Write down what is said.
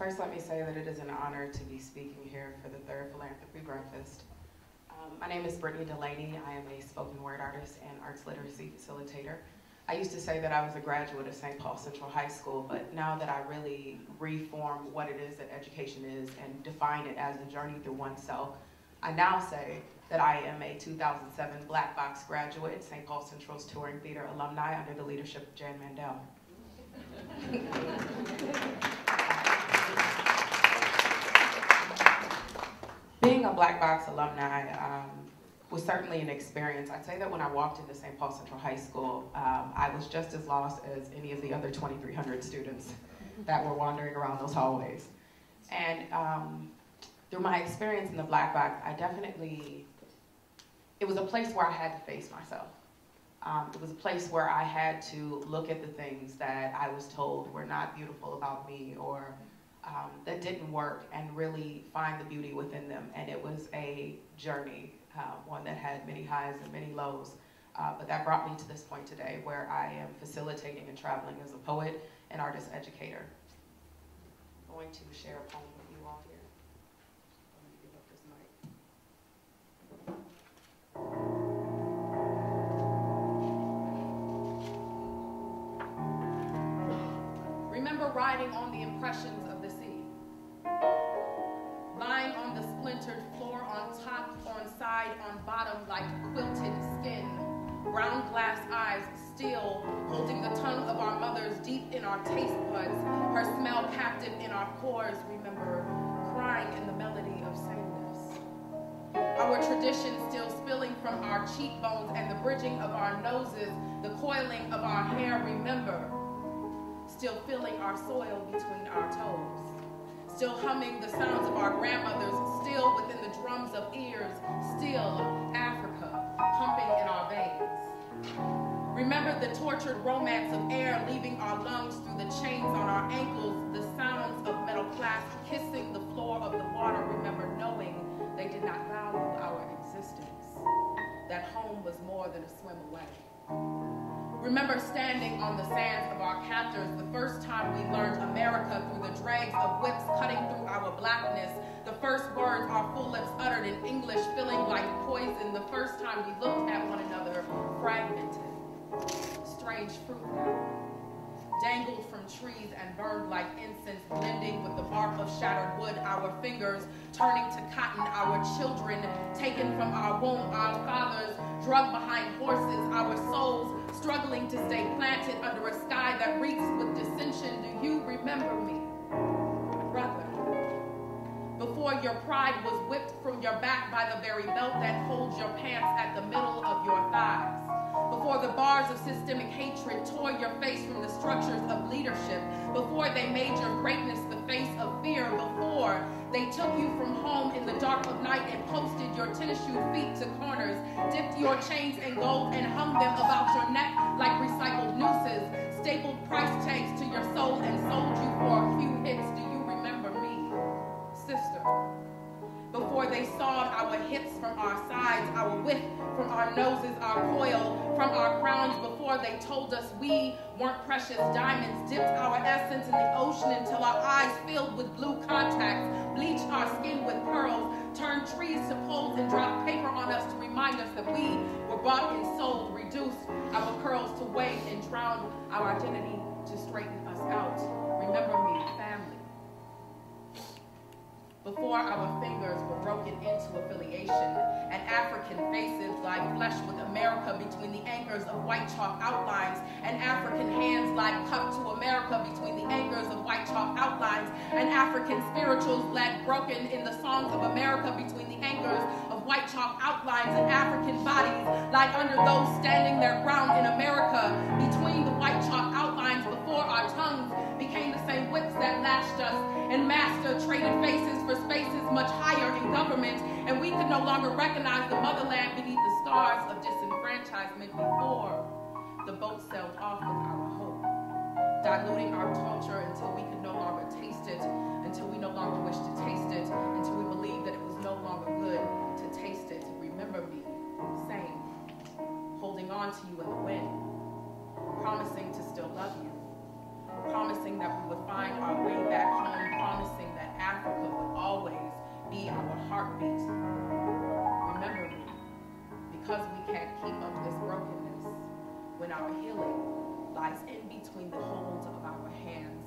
First, let me say that it is an honor to be speaking here for the third Philanthropy Breakfast. My name is Brittany Delaney. I am a spoken word artist and arts literacy facilitator. I used to say that I was a graduate of St. Paul Central High School, but now that I really reform what it is that education is and define it as a journey through oneself, I now say that I am a 2007 Black Box graduate, St. Paul Central's touring theater alumni under the leadership of Jan Mandel. Being a Black Box alumni was certainly an experience. I'd say that when I walked into St. Paul Central High School, I was just as lost as any of the other 2,300 students that were wandering around those hallways. And through my experience in the Black Box, it was a place where I had to face myself. It was a place where I had to look at the things that I was told were not beautiful about me or that didn't work and really find the beauty within them. And it was a journey, one that had many highs and many lows, but that brought me to this point today where I am facilitating and traveling as a poet and artist educator. I'm going to share a poem with you all here. Let me give up this mic. Remember riding on the impressions of the sea, lying on the splintered floor, on top, on side, on bottom, like quilted skin, brown glass eyes still, holding the tongue of our mothers deep in our taste buds, her smell captive in our pores. Remember crying in the melody of sameness, our tradition still spilling from our cheekbones and the bridging of our noses, the coiling of our hair. Remember still feeling our soil between our toes, still humming the sounds of our grandmothers, still within the drums of ears, still Africa pumping in our veins. Remember the tortured romance of air leaving our lungs through the chains on our ankles, the sounds of metal clasps kissing the floor of the water. Remember knowing they did not value our existence, that home was more than a swim away. Remember standing on the sands of our captors the first time we learned America through the dregs of whips cutting through our blackness, the first words our full lips uttered in English feeling like poison, the first time we looked at one another fragmented, strange fruit now, dangled from trees and burned like incense, blending with the bark of shattered wood, our fingers turning to cotton, our children taken from our womb, our fathers drugged behind horses, our souls struggling to stay planted under a sky that reeks with dissension. Do you remember me, brother? Before your pride was whipped from your back by the very belt that holds your pants at the middle of your thighs. Before the bars of systemic hatred tore your face from the structures of leadership. Before they made your greatness the face of fear. Before they took you from home in the dark of night and posted your tennis shoe feet to corners, dipped your chains in gold and hung them about your neck like recycled nooses, stapled price tags to your soul and sold you for a few hits. Do you remember me, sister? Before they sawed our hips from our sides, our width from our noses, our coil from our crowns, before they told us we weren't precious diamonds, dipped our essence in the ocean until our eyes filled with blue contacts, bleached our skin with pearls, turned trees to poles and dropped paper on us to remind us that we were bought and sold, reduced our curls to weight and drowned our identity to straighten us out. Remember me, family. Before our fingers were broken into affiliation, and African faces like flesh with America between the anchors of white chalk outlines, and African hands like cupped to America between the anchors of white chalk outlines, and African spirituals like broken in the songs of America between the anchors of white chalk outlines, and African bodies like under those standing their ground in America between the white chalk outlines, before our tongues became the same whips that lashed us, and master traded faces for spaces much higher in government, and we could no longer recognize the motherland beneath the scars of disenfranchisement before the boat sailed off with our hope, diluting our culture until we could no longer taste it, until we no longer wished to taste it, until we believed that it was no longer good to taste it. Remember me, same, holding on to you in the wind, promising to still love you, promising that we would find our way back home, promising heartbeat. Remember me, because we can't keep up this brokenness when our healing lies in between the holds of our hands.